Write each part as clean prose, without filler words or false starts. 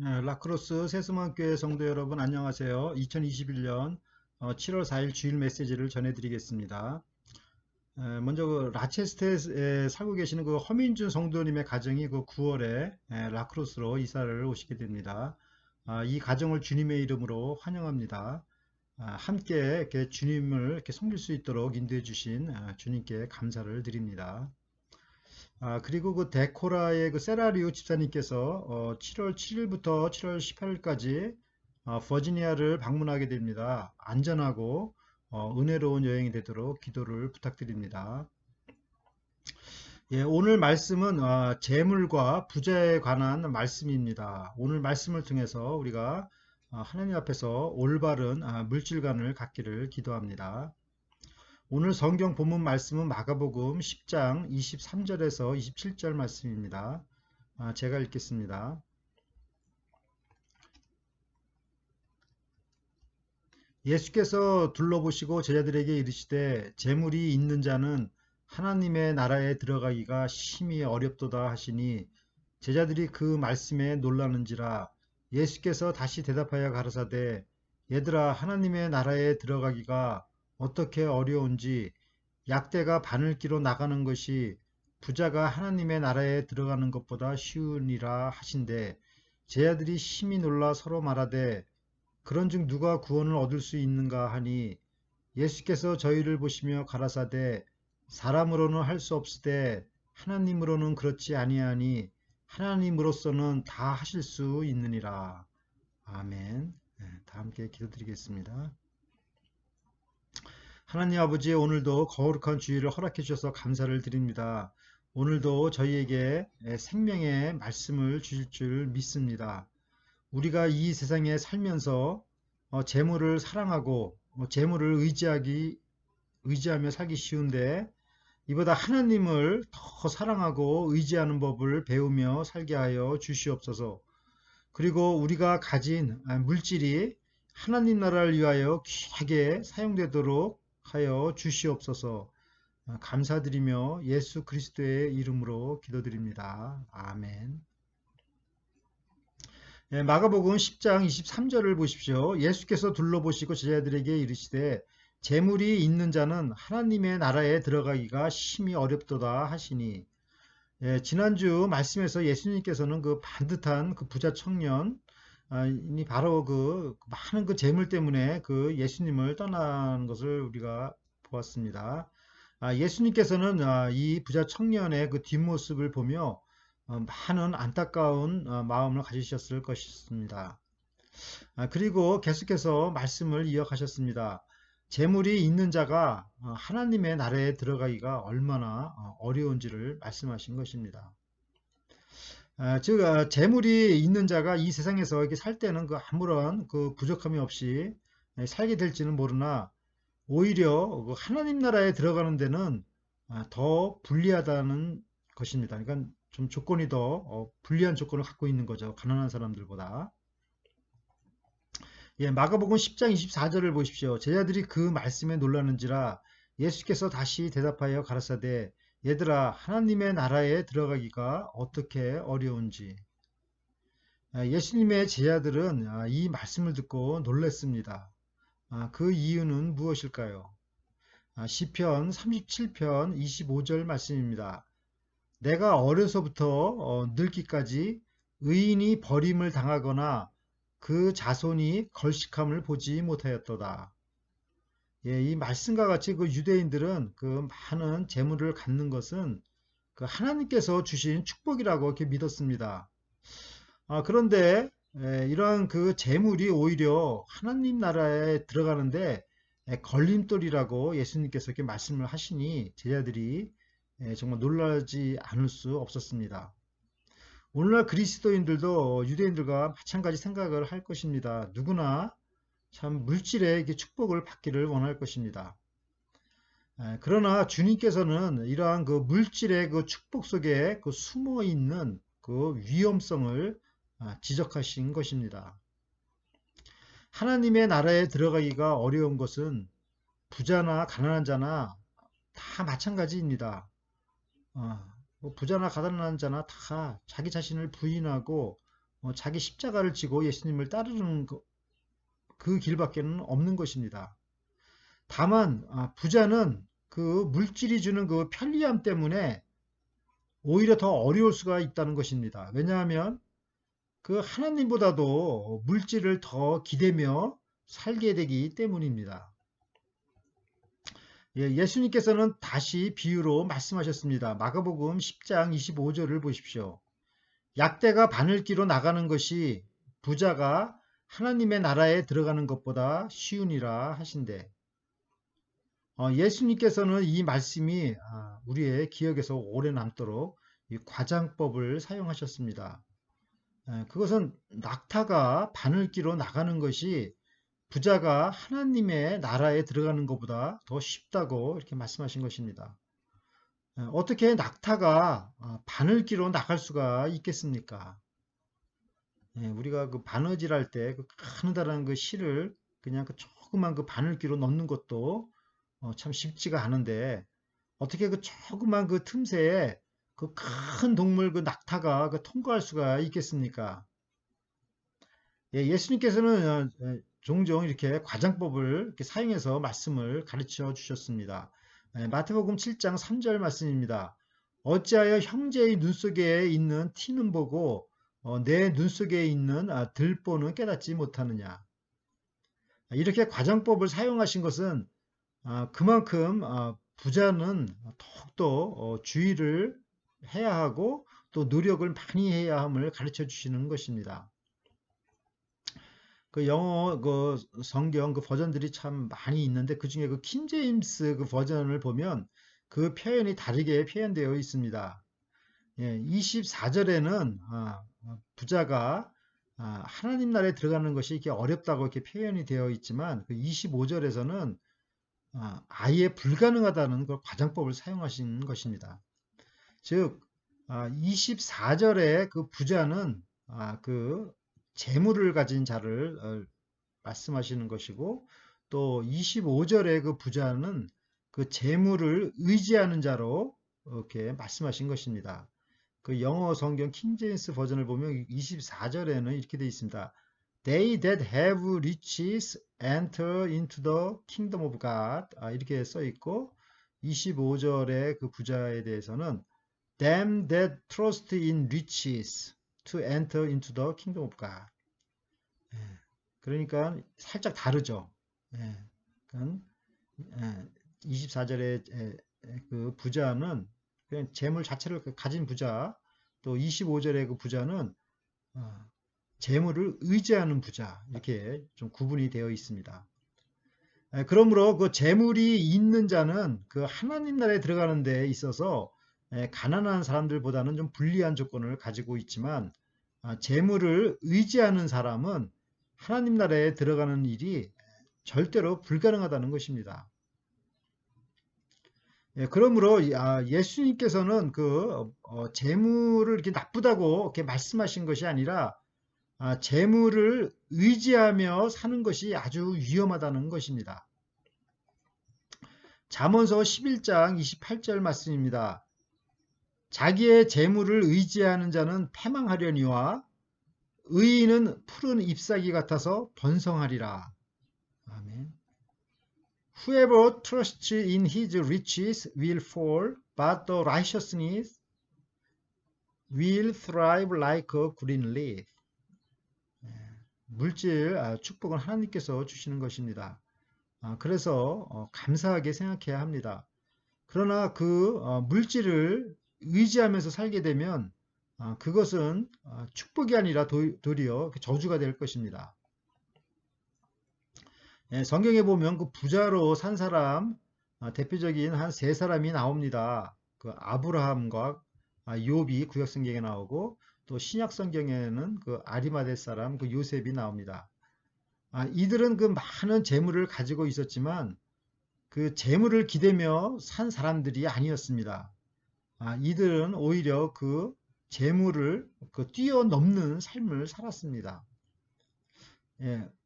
네, 라크로스 세스만교회 성도 여러분 안녕하세요. 2021년 7월 4일 주일 메시지를 전해드리겠습니다. 먼저 그 라체스터에 살고 계시는 그 허민준 성도님의 가정이 그 9월에 라크로스로 이사를 오시게 됩니다. 이 가정을 주님의 이름으로 환영합니다. 함께 이렇게 주님을 이렇게 섬길 수 있도록 인도해 주신 주님께 감사를 드립니다. 그리고 그 데코라의 그 세라리오 집사님께서 7월 7일부터 7월 18일까지 버지니아를 방문하게 됩니다. 안전하고 은혜로운 여행이 되도록 기도를 부탁드립니다. 예, 오늘 말씀은 재물과 부자에 관한 말씀입니다. 오늘 말씀을 통해서 우리가 하나님 앞에서 올바른 물질관을 갖기를 기도합니다. 오늘 성경 본문 말씀은 마가복음 10장 23절에서 27절 말씀입니다. 제가 읽겠습니다. 예수께서 둘러보시고 제자들에게 이르시되 재물이 있는 자는 하나님의 나라에 들어가기가 심히 어렵도다 하시니 제자들이 그 말씀에 놀라는지라. 예수께서 다시 대답하여 가라사대 얘들아, 하나님의 나라에 들어가기가 어떻게 어려운지 약대가 바늘기로 나가는 것이 부자가 하나님의 나라에 들어가는 것보다 쉬우니라 하신대. 제자들이 심히 놀라 서로 말하되 그런즉 누가 구원을 얻을 수 있는가 하니 예수께서 저희를 보시며 가라사대 사람으로는 할 수 없으되 하나님으로는 그렇지 아니하니 하나님으로서는 다 하실 수 있느니라. 아멘. 다 함께 기도드리겠습니다. 하나님 아버지, 오늘도 거룩한 주일을 허락해 주셔서 감사를 드립니다. 오늘도 저희에게 생명의 말씀을 주실 줄 믿습니다. 우리가 이 세상에 살면서 재물을 사랑하고 재물을 의지하며 살기 쉬운데 이보다 하나님을 더 사랑하고 의지하는 법을 배우며 살게 하여 주시옵소서. 그리고 우리가 가진 물질이 하나님 나라를 위하여 귀하게 사용되도록 하여 주시옵소서. 감사드리며 예수 그리스도의 이름으로 기도드립니다. 아멘. 마가복음 10장 23절을 보십시오. 예수께서 둘러보시고 제자들에게 이르시되 재물이 있는 자는 하나님의 나라에 들어가기가 심히 어렵도다 하시니, 지난주 말씀에서 예수님께서는 그 반듯한 그 부자 청년 이 바로 그 많은 그 재물 때문에 그 예수님을 떠난 것을 우리가 보았습니다. 예수님께서는 이 부자 청년의 그 뒷모습을 보며 많은 안타까운 마음을 가지셨을 것입니다. 그리고 계속해서 말씀을 이어가셨습니다. 재물이 있는 자가 하나님의 나라에 들어가기가 얼마나 어려운지를 말씀하신 것입니다. 즉 재물이 있는 자가 이 세상에서 이렇게 살 때는 그 아무런 그 부족함이 없이 살게 될지는 모르나 오히려 그 하나님 나라에 들어가는 데는 더 불리하다는 것입니다. 그러니까 좀 조건이 더 불리한 조건을 갖고 있는 거죠. 가난한 사람들보다. 예, 마가복음 10장 24절을 보십시오. 제자들이 그 말씀에 놀라는지라. 예수께서 다시 대답하여 가라사대 얘들아, 하나님의 나라에 들어가기가 어떻게 어려운지. 예수님의 제자들은 이 말씀을 듣고 놀랐습니다. 그 이유는 무엇일까요? 시편 37편 25절 말씀입니다. 내가 어려서부터 늙기까지 의인이 버림을 당하거나 그 자손이 걸식함을 보지 못하였도다. 예, 이 말씀과 같이 그 유대인들은 그 많은 재물을 갖는 것은 그 하나님께서 주신 축복이라고 이렇게 믿었습니다. 그런데 이러한 그 재물이 오히려 하나님 나라에 들어가는데 걸림돌이라고 예수님께서 이렇게 말씀을 하시니 제자들이 정말 놀라지 않을 수 없었습니다. 오늘날 그리스도인들도 유대인들과 마찬가지 생각을 할 것입니다. 누구나 참 물질의 축복을 받기를 원할 것입니다. 그러나 주님께서는 이러한 그 물질의 그 축복 속에 그 숨어 있는 그 위험성을 지적하신 것입니다. 하나님의 나라에 들어가기가 어려운 것은 부자나 가난한 자나 다 마찬가지입니다. 뭐 부자나 가난한 자나 다 자기 자신을 부인하고 자기 십자가를 지고 예수님을 따르는 그 길밖에는 없는 것입니다. 다만 부자는 그 물질이 주는 그 편리함 때문에 오히려 더 어려울 수가 있다는 것입니다. 왜냐하면 그 하나님보다도 물질을 더 기대며 살게 되기 때문입니다. 예수님께서는 다시 비유로 말씀하셨습니다. 마가복음 10장 25절을 보십시오. 약대가 바늘기로 나가는 것이 부자가 하나님의 나라에 들어가는 것보다 쉬우니라 하신대. 예수님께서는 이 말씀이 우리의 기억에서 오래 남도록 이 과장법을 사용하셨습니다. 그것은 낙타가 바늘기로 나가는 것이 부자가 하나님의 나라에 들어가는 것보다 더 쉽다고 이렇게 말씀하신 것입니다. 어떻게 낙타가 바늘기로 나갈 수가 있겠습니까? 우리가 그 바느질할 때 그 가느다란 그 실을 그냥 그 조그만 그 바늘기로 넣는 것도 참 쉽지가 않은데 어떻게 그 조그만 그 틈새에 그 큰 동물 그 낙타가 그 통과할 수가 있겠습니까? 예수님께서는 종종 이렇게 과장법을 이렇게 사용해서 말씀을 가르쳐 주셨습니다. 마태복음 7장 3절 말씀입니다. 어찌하여 형제의 눈 속에 있는 티는 보고 내 눈 속에 있는 들보는 깨닫지 못하느냐. 이렇게 과장법을 사용하신 것은 그만큼 부자는 더욱더 주의를 해야 하고 또 노력을 많이 해야 함을 가르쳐 주시는 것입니다. 그 영어 그 성경 그 버전들이 참 많이 있는데 그 중에 그 킹제임스 그 버전을 보면 그 표현이 다르게 표현되어 있습니다. 24절에는 부자가 하나님 나라에 들어가는 것이 이렇게 어렵다고 이렇게 표현이 되어 있지만 그 25절에서는 아예 불가능하다는 그 과장법을 사용하신 것입니다. 즉 24절에 그 부자는 그 재물을 가진 자를 말씀하시는 것이고 또 25절에 그 부자는 그 재물을 의지하는 자로 이렇게 말씀하신 것입니다. 그 영어 성경 킹제임스 버전을 보면 24절에는 이렇게 되어 있습니다. They that have riches enter into the kingdom of God. 이렇게 써 있고 25절에 그 부자에 대해서는 Them that trust in riches to enter into the kingdom of God. 그러니까 살짝 다르죠. 그러니까 24절에 그 부자는 그냥 재물 자체를 가진 부자, 또 25절의 그 부자는 재물을 의지하는 부자 이렇게 좀 구분이 되어 있습니다. 그러므로 그 재물이 있는 자는 그 하나님 나라에 들어가는 데 있어서 가난한 사람들보다는 좀 불리한 조건을 가지고 있지만 재물을 의지하는 사람은 하나님 나라에 들어가는 일이 절대로 불가능하다는 것입니다. 그러므로 예수님께서는 그 재물을 이렇게 나쁘다고 이렇게 말씀하신 것이 아니라 재물을 의지하며 사는 것이 아주 위험하다는 것입니다. 잠언서 11장 28절 말씀입니다. 자기의 재물을 의지하는 자는 패망하려니와 의인은 푸른 잎사귀 같아서 번성하리라. 아멘. Whoever trusts in his riches will fall, but the righteousness will thrive like a green leaf. 물질 축복은 하나님께서 주시는 것입니다. 그래서 감사하게 생각해야 합니다. 그러나 그 물질을 의지하면서 살게 되면 그것은 축복이 아니라 도리어 저주가 될 것입니다. 성경에 보면 그 부자로 산 사람 대표적인 한 세 사람이 나옵니다. 그 아브라함과 욥이 구약 성경에 나오고 또 신약 성경에는 그 아리마대 사람 그 요셉이 나옵니다. 이들은 그 많은 재물을 가지고 있었지만 그 재물을 기대며 산 사람들이 아니었습니다. 이들은 오히려 그 재물을 뛰어넘는 삶을 살았습니다.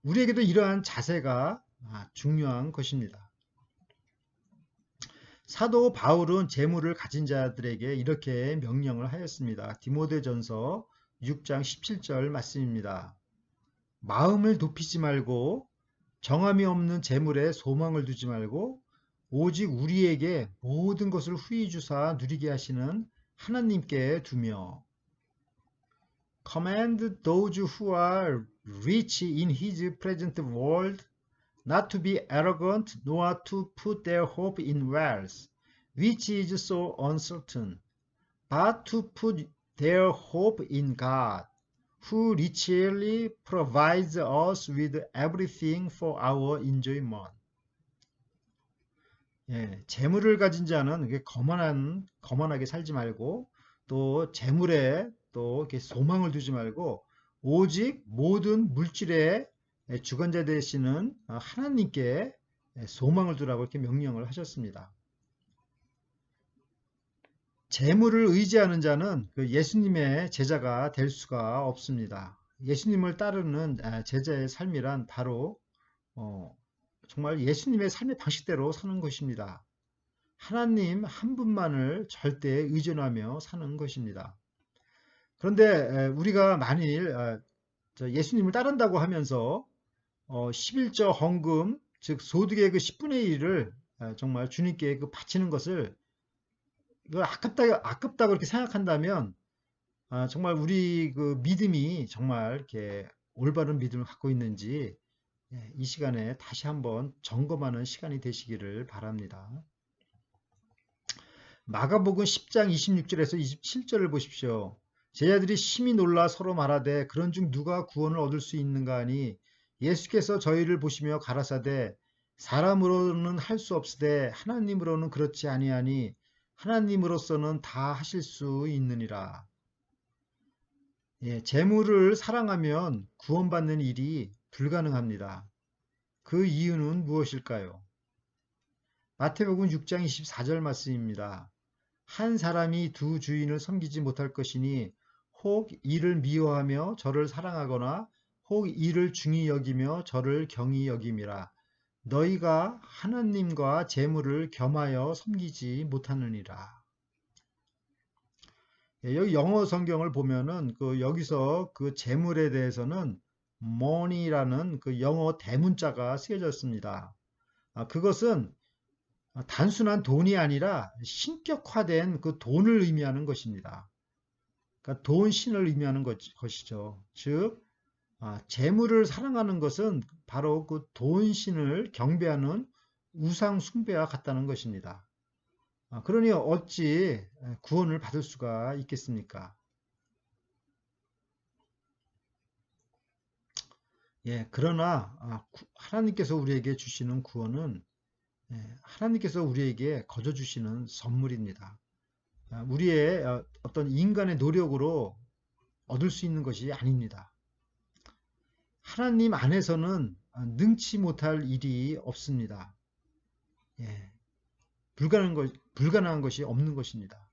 우리에게도 이러한 자세가 중요한 것입니다. 사도 바울은 재물을 가진 자들에게 이렇게 명령을 하였습니다. 디모데전서 6장 17절 말씀입니다. 마음을 높이지 말고 정함이 없는 재물에 소망을 두지 말고 오직 우리에게 모든 것을 후히 주사 누리게 하시는 하나님께 두며 Command those who are rich in his present world not to be arrogant nor to put their hope in wealth, which is so uncertain, but to put their hope in God, who richly provides us with everything for our enjoyment. 예, 재물을 가진 자는 거만하게 살지 말고 또 재물에 또 이렇게 소망을 두지 말고 오직 모든 물질의 주관자 되시는 하나님께 소망을 두라고 이렇게 명령을 하셨습니다. 재물을 의지하는 자는 그 예수님의 제자가 될 수가 없습니다. 예수님을 따르는 제자의 삶이란 바로 정말 예수님의 삶의 방식대로 사는 것입니다. 하나님 한 분만을 절대 의존하며 사는 것입니다. 그런데 우리가 만일 예수님을 따른다고 하면서 11조 헌금, 즉 소득의 그 10분의 1을 정말 주님께 그 바치는 것을 이걸 아깝다고 이렇게 생각한다면 정말 우리 그 믿음이 정말 이렇게 올바른 믿음을 갖고 있는지 이 시간에 다시 한번 점검하는 시간이 되시기를 바랍니다. 마가복음 10장 26절에서 27절을 보십시오. 제자들이 심히 놀라 서로 말하되 그런 중 누가 구원을 얻을 수 있는가 하니 예수께서 저희를 보시며 가라사대 사람으로는 할 수 없으되 하나님으로는 그렇지 아니하니 하나님으로서는 다 하실 수 있느니라. 예, 재물을 사랑하면 구원받는 일이 불가능합니다. 그 이유는 무엇일까요? 마태복음 6장 24절 말씀입니다. 한 사람이 두 주인을 섬기지 못할 것이니 혹 이를 미워하며 저를 사랑하거나 혹 이를 중히 여기며 저를 경히 여김이라. 너희가 하나님과 재물을 겸하여 섬기지 못하느니라. 여기 영어 성경을 보면은 여기서 그 재물에 대해서는 money라는 그 영어 대문자가 쓰여졌습니다. 그것은 단순한 돈이 아니라 신격화된 그 돈을 의미하는 것입니다. 그러니까 돈신을 의미하는 것이죠. 즉 재물을 사랑하는 것은 바로 그 돈신을 경배하는 우상 숭배와 같다는 것입니다. 그러니 어찌 구원을 받을 수가 있겠습니까? 예, 그러나 하나님께서 우리에게 주시는 구원은 하나님께서 우리에게 거저 주시는 선물입니다. 우리의 어떤 인간의 노력으로 얻을 수 있는 것이 아닙니다. 하나님 안에서는 능치 못할 일이 없습니다. 예, 불가능한 것이 없는 것입니다.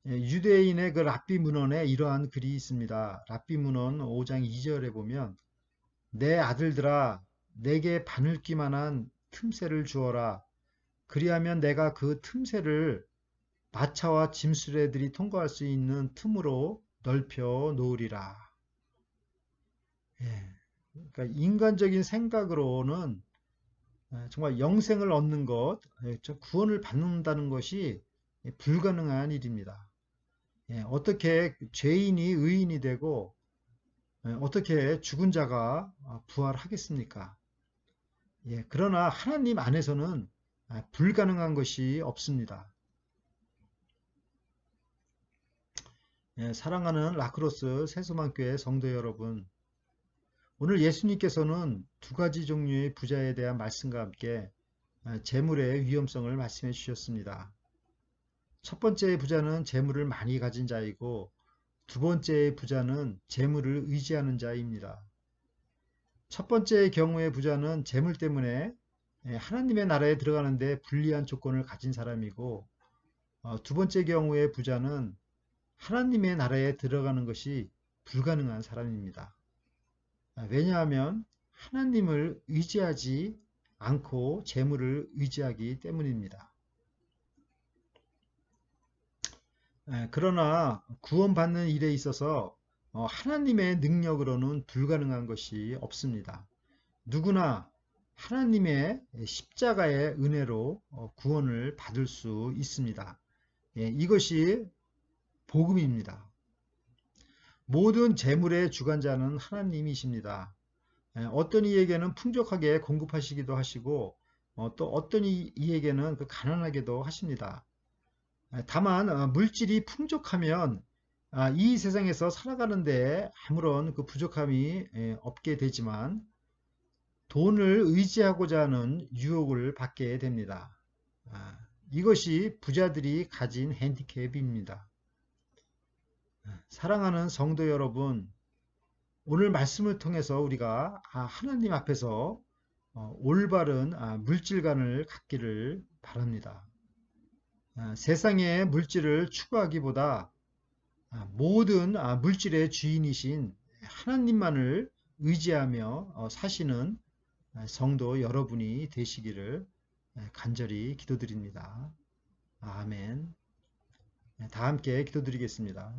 예, 유대인의 그 랍비 문헌에 이러한 글이 있습니다. 랍비 문헌 5장 2절에 보면 내 아들들아 내게 바늘기만한 틈새를 주어라. 그리하면 내가 그 틈새를 마차와 짐수레들이 통과할 수 있는 틈으로 넓혀 놓으리라. 예, 그러니까 인간적인 생각으로는 정말 영생을 얻는 것, 구원을 받는다는 것이 불가능한 일입니다. 어떻게 죄인이 의인이 되고 어떻게 죽은 자가 부활하겠습니까? 그러나 하나님 안에서는 불가능한 것이 없습니다. 사랑하는 라크로스 새소망교회 성도 여러분, 오늘 예수님께서는 두 가지 종류의 부자에 대한 말씀과 함께 재물의 위험성을 말씀해 주셨습니다. 첫 번째 부자는 재물을 많이 가진 자이고 두 번째 부자는 재물을 의지하는 자입니다. 첫 번째 경우의 부자는 재물 때문에 하나님의 나라에 들어가는데 불리한 조건을 가진 사람이고 두 번째 경우의 부자는 하나님의 나라에 들어가는 것이 불가능한 사람입니다. 왜냐하면 하나님을 의지하지 않고 재물을 의지하기 때문입니다. 그러나 구원받는 일에 있어서 하나님의 능력으로는 불가능한 것이 없습니다. 누구나 하나님의 십자가의 은혜로 구원을 받을 수 있습니다. 이것이 복음입니다. 모든 재물의 주관자는 하나님이십니다. 어떤 이에게는 풍족하게 공급하시기도 하시고 또 어떤 이에게는 가난하게도 하십니다. 다만 물질이 풍족하면 이 세상에서 살아가는데 아무런 부족함이 없게 되지만 돈을 의지하고자 하는 유혹을 받게 됩니다. 이것이 부자들이 가진 핸디캡입니다. 사랑하는 성도 여러분, 오늘 말씀을 통해서 우리가 하나님 앞에서 올바른 물질관을 갖기를 바랍니다. 세상의 물질을 추구하기보다 모든 물질의 주인이신 하나님만을 의지하며 사시는 성도 여러분이 되시기를 간절히 기도드립니다. 아멘. 다 함께 기도드리겠습니다.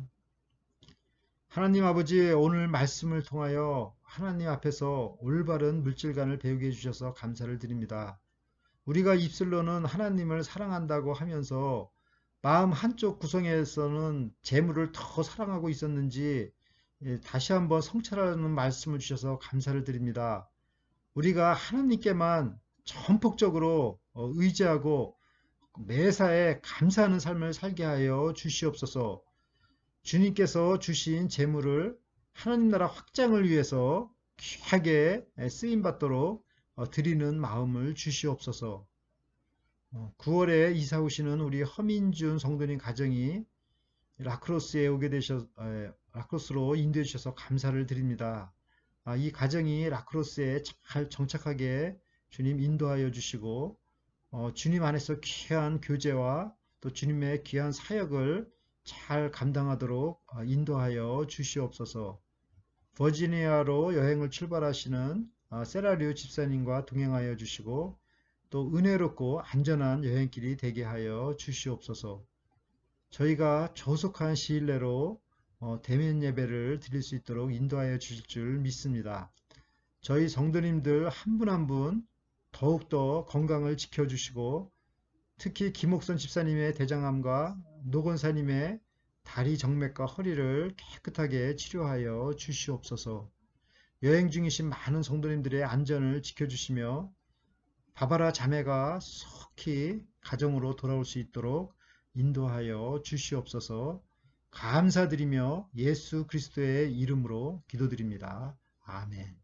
하나님 아버지, 오늘 말씀을 통하여 하나님 앞에서 올바른 물질관을 배우게 해주셔서 감사를 드립니다. 우리가 입술로는 하나님을 사랑한다고 하면서 마음 한쪽 구석에서는 재물을 더 사랑하고 있었는지 다시 한번 성찰하는 말씀을 주셔서 감사를 드립니다. 우리가 하나님께만 전폭적으로 의지하고 매사에 감사하는 삶을 살게 하여 주시옵소서. 주님께서 주신 재물을 하나님 나라 확장을 위해서 귀하게 쓰임받도록 드리는 마음을 주시옵소서. 9월에 이사 오시는 우리 허민준 성도님 가정이 라크로스에 오게 라크로스로 인도해 주셔서 감사를 드립니다. 이 가정이 라크로스에 잘 정착하게 주님 인도하여 주시고 주님 안에서 귀한 교제와 또 주님의 귀한 사역을 잘 감당하도록 인도하여 주시옵소서. 버지니아로 여행을 출발하시는 세라리오 집사님과 동행하여 주시고 또 은혜롭고 안전한 여행길이 되게 하여 주시옵소서. 저희가 조속한 시일 내로 대면 예배를 드릴 수 있도록 인도하여 주실 줄 믿습니다. 저희 성도님들 한 분 한 분 더욱더 건강을 지켜주시고 특히 김옥선 집사님의 대장암과 노건사님의 다리 정맥과 허리를 깨끗하게 치료하여 주시옵소서. 여행 중이신 많은 성도님들의 안전을 지켜주시며 바바라 자매가 속히 가정으로 돌아올 수 있도록 인도하여 주시옵소서. 감사드리며 예수 그리스도의 이름으로 기도드립니다. 아멘.